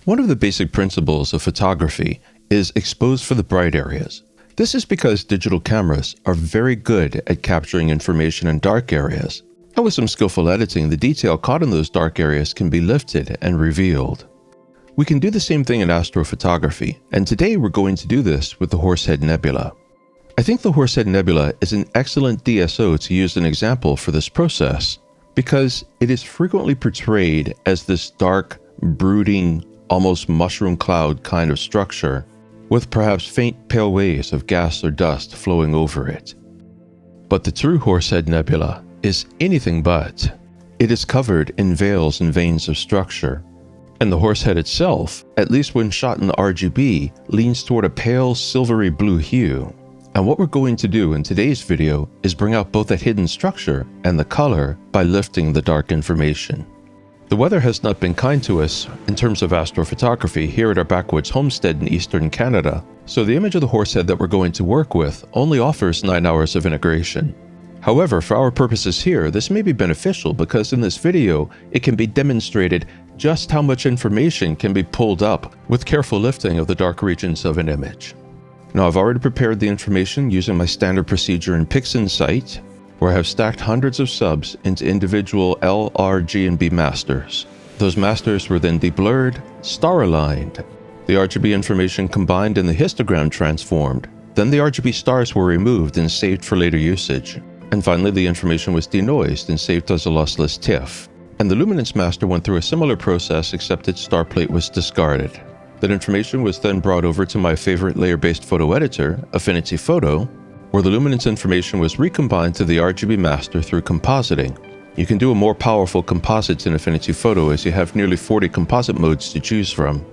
One of the basic principles of photography is expose for the bright areas. This is because digital cameras are very good at capturing information in dark areas, and with some skillful editing, the detail caught in those dark areas can be lifted and revealed. We can do the same thing in astrophotography, and today we're going to do this with the Horsehead Nebula. I think the Horsehead Nebula is an excellent DSO to use an example for this process, because it is frequently portrayed as this dark, brooding, almost mushroom cloud kind of structure, with perhaps faint pale waves of gas or dust flowing over it. But the true Horsehead Nebula is anything but. It is covered in veils and veins of structure, and the Horsehead itself, at least when shot in RGB, leans toward a pale silvery blue hue. And what we're going to do in today's video is bring out both that hidden structure and the color by lifting the dark information. The weather has not been kind to us in terms of astrophotography here at our backwoods homestead in eastern Canada, so the image of the Horsehead that we're going to work with only offers 9 hours of integration. However, for our purposes here, this may be beneficial because in this video, it can be demonstrated just how much information can be pulled up with careful lifting of the dark regions of an image. Now, I've already prepared the information using my standard procedure in PixInsight, where I have stacked hundreds of subs into individual L, R, G, and B masters. Those masters were then deblurred, star-aligned, the RGB information combined and the histogram transformed. Then the RGB stars were removed and saved for later usage. And finally, the information was denoised and saved as a lossless TIFF. And the luminance master went through a similar process, except its star plate was discarded. That information was then brought over to my favorite layer-based photo editor, Affinity Photo, where the luminance information was recombined to the RGB master through compositing. You can do a more powerful composites in Affinity Photo as you have nearly 40 composite modes to choose from,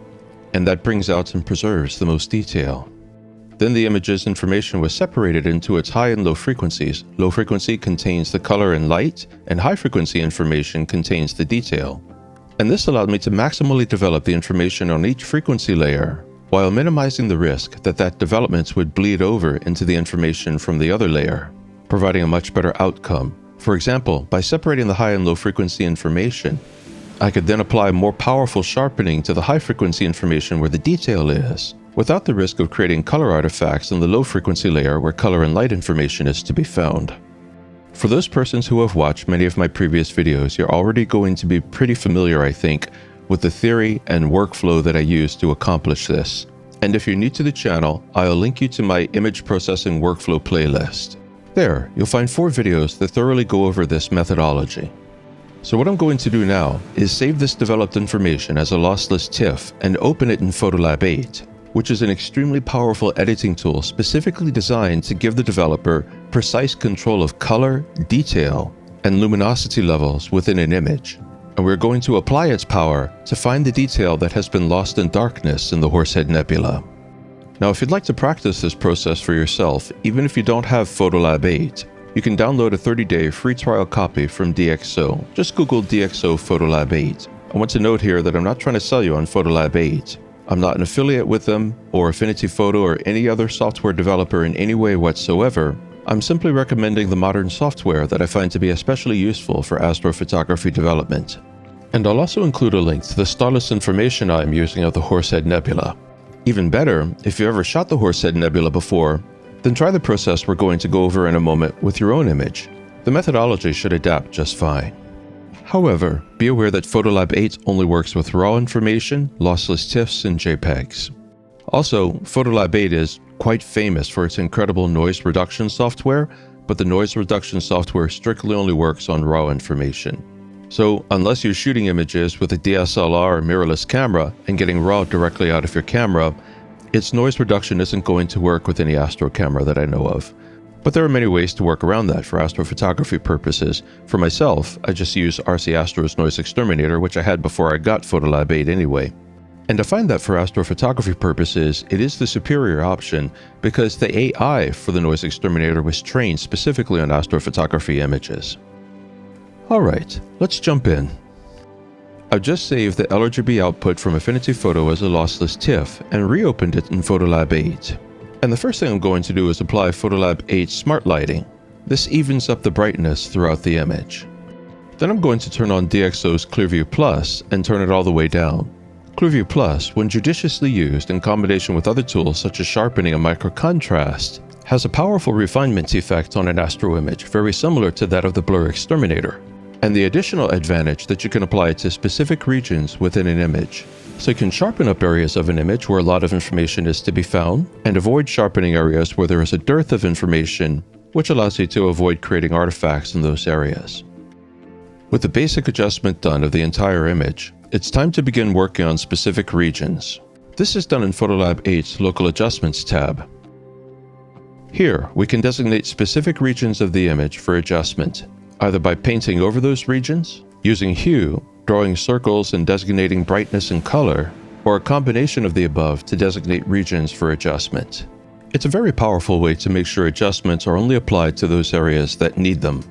and that brings out and preserves the most detail. Then the image's information was separated into its high and low frequencies. Low frequency contains the color and light, and high frequency information contains the detail. And this allowed me to maximally develop the information on each frequency layer, while minimizing the risk that developments would bleed over into the information from the other layer, providing a much better outcome. For example, by separating the high and low frequency information, I could then apply more powerful sharpening to the high frequency information where the detail is, without the risk of creating color artifacts in the low frequency layer where color and light information is to be found. For those persons who have watched many of my previous videos, you're already going to be pretty familiar, I think, with the theory and workflow that I use to accomplish this. And if you're new to the channel, I'll link you to my image processing workflow playlist. There, you'll find 4 videos that thoroughly go over this methodology. So what I'm going to do now is save this developed information as a lossless TIFF and open it in Photolab 8, which is an extremely powerful editing tool specifically designed to give the developer precise control of color, detail, and luminosity levels within an image. And we're going to apply its power to find the detail that has been lost in darkness in the Horsehead Nebula. Now, if you'd like to practice this process for yourself, even if you don't have Photolab 8, you can download a 30-day free trial copy from DxO. Just Google DxO Photolab 8. I want to note here that I'm not trying to sell you on Photolab 8. I'm not an affiliate with them, or Affinity Photo, or any other software developer in any way whatsoever. I'm simply recommending the modern software that I find to be especially useful for astrophotography development. And I'll also include a link to the starless information I'm using of the Horsehead Nebula. Even better, if you've ever shot the Horsehead Nebula before, then try the process we're going to go over in a moment with your own image. The methodology should adapt just fine. However, be aware that Photolab 8 only works with raw information, lossless TIFFs, and JPEGs. Also, Photolab 8 is quite famous for its incredible noise reduction software, but the noise reduction software strictly only works on raw information. So, unless you're shooting images with a DSLR or mirrorless camera and getting raw directly out of your camera, its noise reduction isn't going to work with any Astro camera that I know of. But there are many ways to work around that for astrophotography purposes. For myself, I just use RC Astro's Noise Exterminator, which I had before I got Photolab 8 anyway. And I find that for astrophotography purposes, it is the superior option because the AI for the Noise Exterminator was trained specifically on astrophotography images. Alright, let's jump in. I've just saved the LRGB output from Affinity Photo as a lossless TIFF and reopened it in Photolab 8. And the first thing I'm going to do is apply Photolab 8 Smart Lighting. This evens up the brightness throughout the image. Then I'm going to turn on DxO's Clearview Plus and turn it all the way down. Clearview Plus, when judiciously used in combination with other tools such as sharpening and microcontrast, has a powerful refinement effect on an astro image very similar to that of the blur exterminator, and the additional advantage that you can apply it to specific regions within an image. So you can sharpen up areas of an image where a lot of information is to be found, and avoid sharpening areas where there is a dearth of information, which allows you to avoid creating artifacts in those areas. With the basic adjustment done of the entire image, it's time to begin working on specific regions. This is done in Photolab 8's Local Adjustments tab. Here, we can designate specific regions of the image for adjustment, either by painting over those regions, using hue, drawing circles and designating brightness and color, or a combination of the above to designate regions for adjustment. It's a very powerful way to make sure adjustments are only applied to those areas that need them.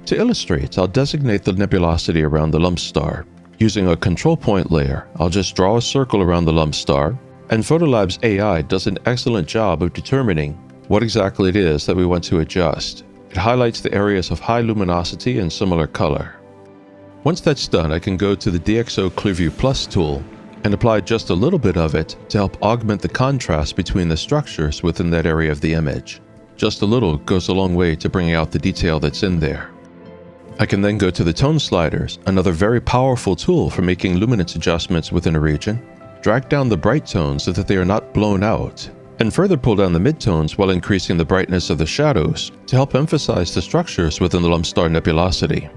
To illustrate, I'll designate the nebulosity around the lump star. Using a control point layer, I'll just draw a circle around the lump star, and Photolab's AI does an excellent job of determining what exactly it is that we want to adjust. It highlights the areas of high luminosity and similar color. Once that's done, I can go to the DxO Clearview Plus tool and apply just a little bit of it to help augment the contrast between the structures within that area of the image. Just a little goes a long way to bringing out the detail that's in there. I can then go to the tone sliders, another very powerful tool for making luminance adjustments within a region, drag down the bright tones so that they are not blown out, and further pull down the midtones while increasing the brightness of the shadows to help emphasize the structures within the lump star nebulosity.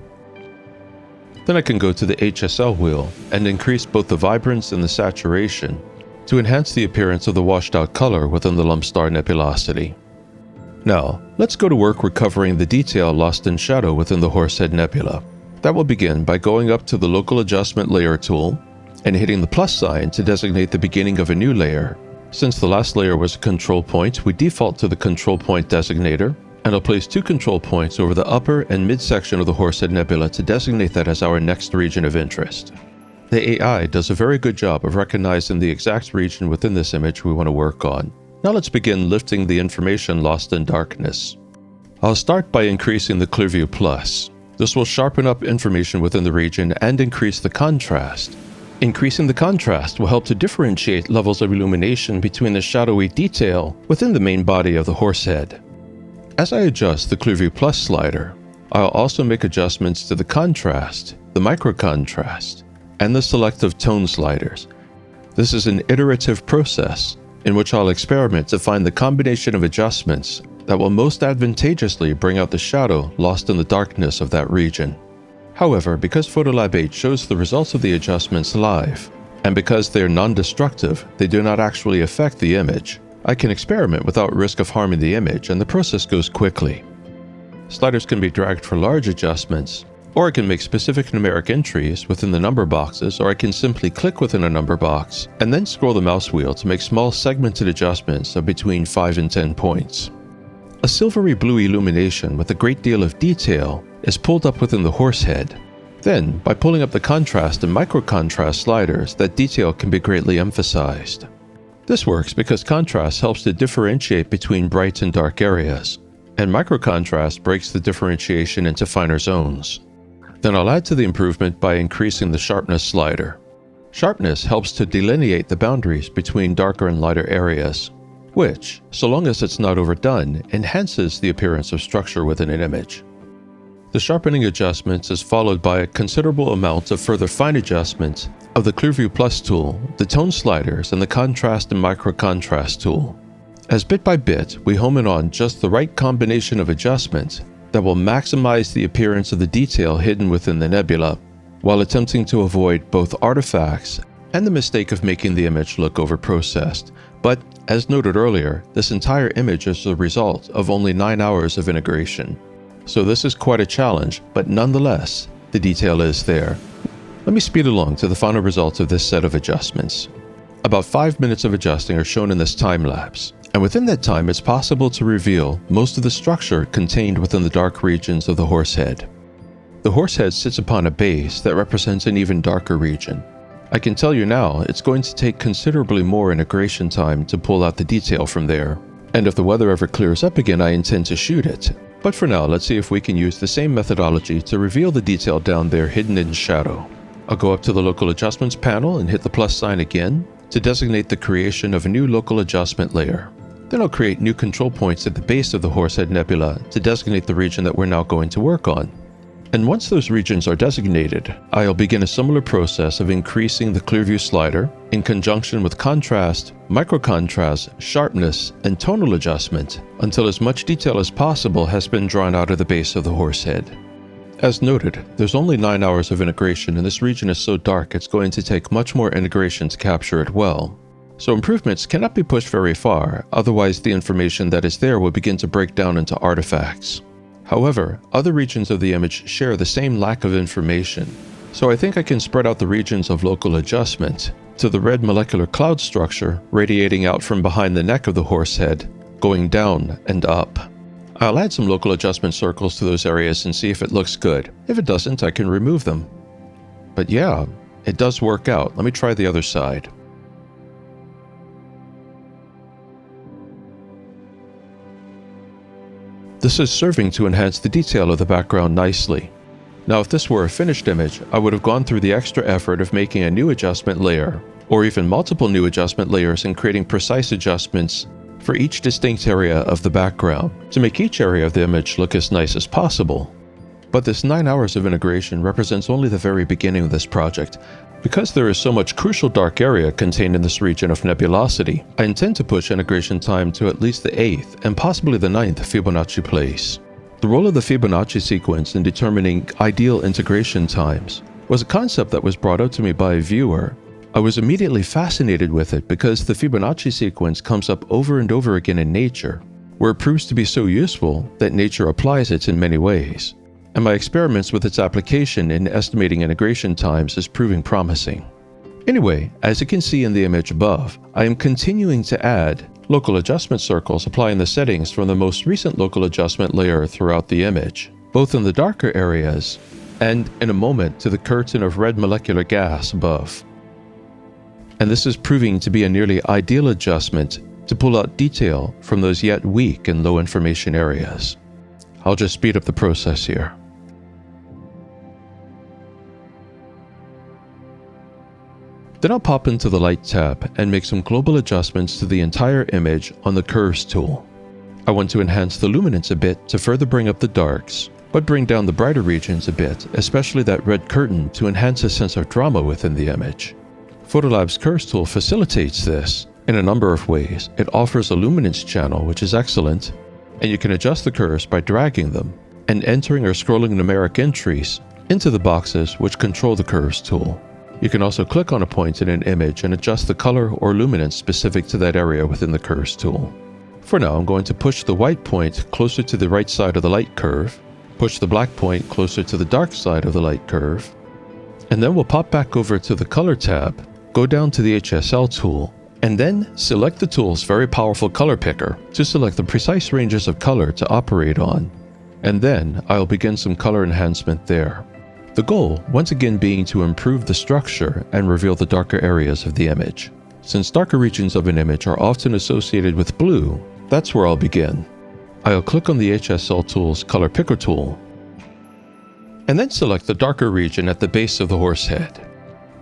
Then I can go to the HSL wheel and increase both the vibrance and the saturation to enhance the appearance of the washed out color within the lump star nebulosity. Now, let's go to work recovering the detail lost in shadow within the Horsehead Nebula. That will begin by going up to the Local Adjustment Layer tool and hitting the plus sign to designate the beginning of a new layer. Since the last layer was a control point, we default to the control point designator, and I'll place 2 control points over the upper and midsection of the Horsehead Nebula to designate that as our next region of interest. The AI does a very good job of recognizing the exact region within this image we want to work on. Now let's begin lifting the information lost in darkness. I'll start by increasing the Clearview Plus. This will sharpen up information within the region and increase the contrast. Increasing the contrast will help to differentiate levels of illumination between the shadowy detail within the main body of the horsehead. As I adjust the Clearview Plus slider, I'll also make adjustments to the contrast, the microcontrast, and the selective tone sliders. This is an iterative process in which I'll experiment to find the combination of adjustments that will most advantageously bring out the shadow lost in the darkness of that region. However, because Photolab 8 shows the results of the adjustments live, and because they are non-destructive, they do not actually affect the image, I can experiment without risk of harming the image, and the process goes quickly. Sliders can be dragged for large adjustments, or I can make specific numeric entries within the number boxes, or I can simply click within a number box and then scroll the mouse wheel to make small segmented adjustments of between 5 and 10 points. A silvery blue illumination with a great deal of detail is pulled up within the horsehead. Then, by pulling up the contrast and microcontrast sliders, that detail can be greatly emphasized. This works because contrast helps to differentiate between bright and dark areas, and microcontrast breaks the differentiation into finer zones. Then I'll add to the improvement by increasing the sharpness slider. Sharpness helps to delineate the boundaries between darker and lighter areas, which, so long as it's not overdone, enhances the appearance of structure within an image. The sharpening adjustments is followed by a considerable amount of further fine adjustments of the Clearview Plus tool, the tone sliders, and the contrast and microcontrast tool. As bit by bit, we home in on just the right combination of adjustments that will maximize the appearance of the detail hidden within the nebula, while attempting to avoid both artifacts and the mistake of making the image look overprocessed. But, as noted earlier, this entire image is the result of only 9 hours of integration. So this is quite a challenge, but nonetheless, the detail is there. Let me speed along to the final results of this set of adjustments. About 5 minutes of adjusting are shown in this time lapse, and within that time it's possible to reveal most of the structure contained within the dark regions of the horsehead. The horsehead sits upon a base that represents an even darker region. I can tell you now, it's going to take considerably more integration time to pull out the detail from there, and if the weather ever clears up again, I intend to shoot it. But for now, let's see if we can use the same methodology to reveal the detail down there hidden in shadow. I'll go up to the Local Adjustments panel and hit the plus sign again to designate the creation of a new local adjustment layer. Then I'll create new control points at the base of the Horsehead Nebula to designate the region that we're now going to work on. And once those regions are designated, I'll begin a similar process of increasing the Clearview slider in conjunction with contrast, microcontrast, sharpness, and tonal adjustment until as much detail as possible has been drawn out of the base of the horsehead. As noted, there's only 9 hours of integration and this region is so dark it's going to take much more integration to capture it well. So improvements cannot be pushed very far, otherwise the information that is there will begin to break down into artifacts. However, other regions of the image share the same lack of information, so I think I can spread out the regions of local adjustment to the red molecular cloud structure radiating out from behind the neck of the horsehead, going down and up. I'll add some local adjustment circles to those areas and see if it looks good. If it doesn't, I can remove them. But yeah, it does work out. Let me try the other side. This is serving to enhance the detail of the background nicely. Now if this were a finished image, I would have gone through the extra effort of making a new adjustment layer, or even multiple new adjustment layers and creating precise adjustments for each distinct area of the background to make each area of the image look as nice as possible. But this 9 hours of integration represents only the very beginning of this project. Because there is so much crucial dark area contained in this region of nebulosity, I intend to push integration time to at least the 8th and possibly the 9th Fibonacci place. The role of the Fibonacci sequence in determining ideal integration times was a concept that was brought out to me by a viewer. I was immediately fascinated with it because the Fibonacci sequence comes up over and over again in nature, where it proves to be so useful that nature applies it in many ways. And my experiments with its application in estimating integration times is proving promising. Anyway, as you can see in the image above, I am continuing to add local adjustment circles applying the settings from the most recent local adjustment layer throughout the image, both in the darker areas and, in a moment, to the curtain of red molecular gas above. And this is proving to be a nearly ideal adjustment to pull out detail from those yet weak and low information areas. I'll just speed up the process here. Then I'll pop into the Light tab and make some global adjustments to the entire image on the Curves tool. I want to enhance the luminance a bit to further bring up the darks, but bring down the brighter regions a bit, especially that red curtain, to enhance a sense of drama within the image. Photolab's Curves tool facilitates this in a number of ways. It offers a luminance channel, which is excellent, and you can adjust the curves by dragging them and entering or scrolling numeric entries into the boxes which control the Curves tool. You can also click on a point in an image and adjust the color or luminance specific to that area within the Curves tool. For now, I'm going to push the white point closer to the right side of the light curve, push the black point closer to the dark side of the light curve, and then we'll pop back over to the Color tab, go down to the HSL tool, and then select the tool's very powerful color picker to select the precise ranges of color to operate on. And then I'll begin some color enhancement there. The goal, once again, being to improve the structure and reveal the darker areas of the image. Since darker regions of an image are often associated with blue, that's where I'll begin. I'll click on the HSL tool's Color Picker tool, and then select the darker region at the base of the horse head.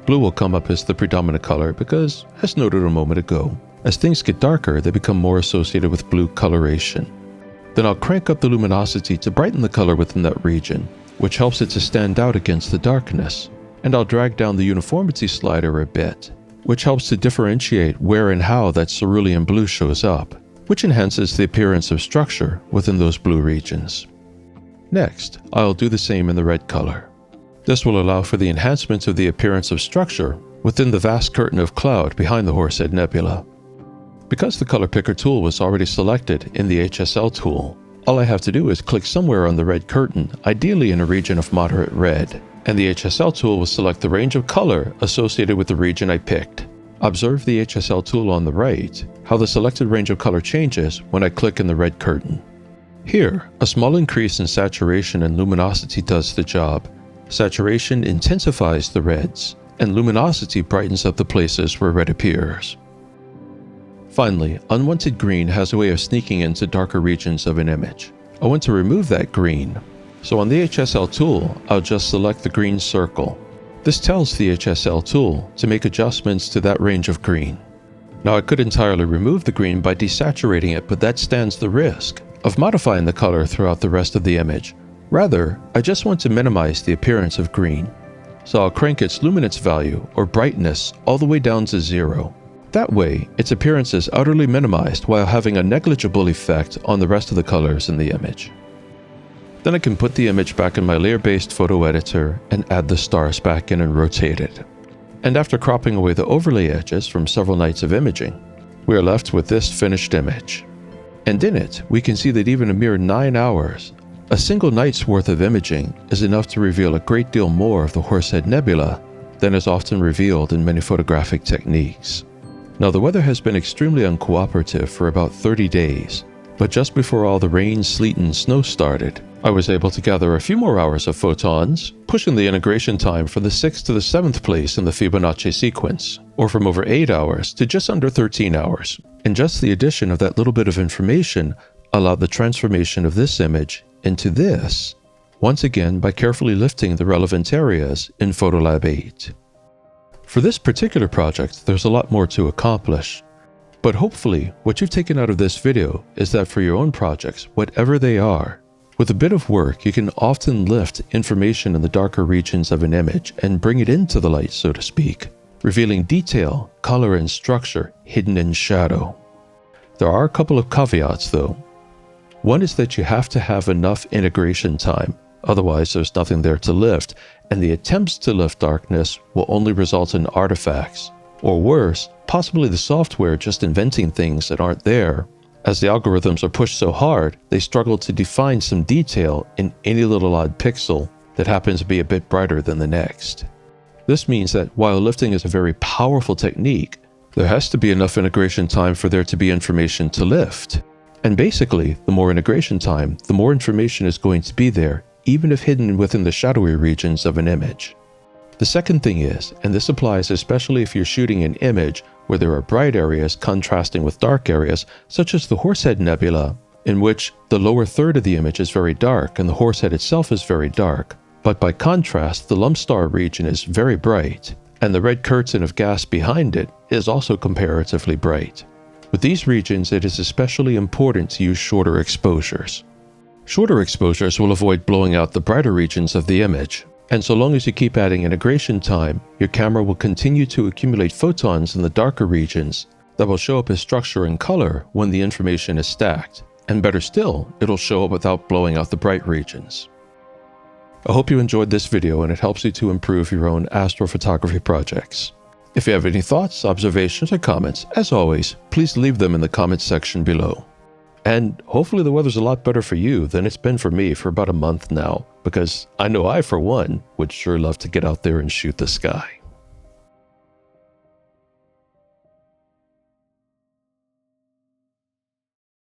Blue will come up as the predominant color because, as noted a moment ago, as things get darker, they become more associated with blue coloration. Then I'll crank up the luminosity to brighten the color within that region, which helps it to stand out against the darkness. And I'll drag down the uniformity slider a bit, which helps to differentiate where and how that cerulean blue shows up, which enhances the appearance of structure within those blue regions. Next, I'll do the same in the red color. This will allow for the enhancement of the appearance of structure within the vast curtain of cloud behind the Horsehead Nebula. Because the Color Picker tool was already selected in the HSL tool, all I have to do is click somewhere on the red curtain, ideally in a region of moderate red, and the HSL tool will select the range of color associated with the region I picked. Observe the HSL tool on the right, how the selected range of color changes when I click in the red curtain. Here, a small increase in saturation and luminosity does the job. Saturation intensifies the reds, and luminosity brightens up the places where red appears. Finally, Unwanted Green has a way of sneaking into darker regions of an image. I want to remove that green, so on the HSL tool, I'll just select the green circle. This tells the HSL tool to make adjustments to that range of green. Now I could entirely remove the green by desaturating it, but that stands the risk of modifying the color throughout the rest of the image. Rather, I just want to minimize the appearance of green. So I'll crank its luminance value or brightness all the way down to 0. That way, its appearance is utterly minimized while having a negligible effect on the rest of the colors in the image. Then I can put the image back in my layer-based photo editor and add the stars back in and rotate it. And after cropping away the overlay edges from several nights of imaging, we are left with this finished image. And in it, we can see that even a mere 9 hours, a single night's worth of imaging is enough to reveal a great deal more of the Horsehead Nebula than is often revealed in many photographic techniques. Now the weather has been extremely uncooperative for about 30 days, but just before all the rain, sleet, and snow started, I was able to gather a few more hours of photons, pushing the integration time from the 6th to the 7th place in the Fibonacci sequence, or from over 8 hours to just under 13 hours. And just the addition of that little bit of information allowed the transformation of this image into this, once again by carefully lifting the relevant areas in Photolab 8. For this particular project, there's a lot more to accomplish. But hopefully, what you've taken out of this video is that for your own projects, whatever they are, with a bit of work, you can often lift information in the darker regions of an image and bring it into the light, so to speak, revealing detail, color, and structure hidden in shadow. There are a couple of caveats though. One is that you have to have enough integration time, otherwise there's nothing there to lift, and the attempts to lift darkness will only result in artifacts, or worse, possibly the software just inventing things that aren't there. As the algorithms are pushed so hard, they struggle to define some detail in any little odd pixel that happens to be a bit brighter than the next. This means that while lifting is a very powerful technique, there has to be enough integration time for there to be information to lift. And basically, the more integration time, the more information is going to be there, even if hidden within the shadowy regions of an image. The second thing is, and this applies especially if you're shooting an image where there are bright areas contrasting with dark areas, such as the Horsehead Nebula, in which the lower third of the image is very dark and the Horsehead itself is very dark, but by contrast the lump star region is very bright, and the red curtain of gas behind it is also comparatively bright. With these regions, it is especially important to use shorter exposures. Shorter exposures will avoid blowing out the brighter regions of the image. And so long as you keep adding integration time, your camera will continue to accumulate photons in the darker regions that will show up as structure and color when the information is stacked. And better still, it'll show up without blowing out the bright regions. I hope you enjoyed this video and it helps you to improve your own astrophotography projects. If you have any thoughts, observations, or comments, as always, please leave them in the comments section below. And hopefully the weather's a lot better for you than it's been for me for about a month now, because I know I, for one, would sure love to get out there and shoot the sky.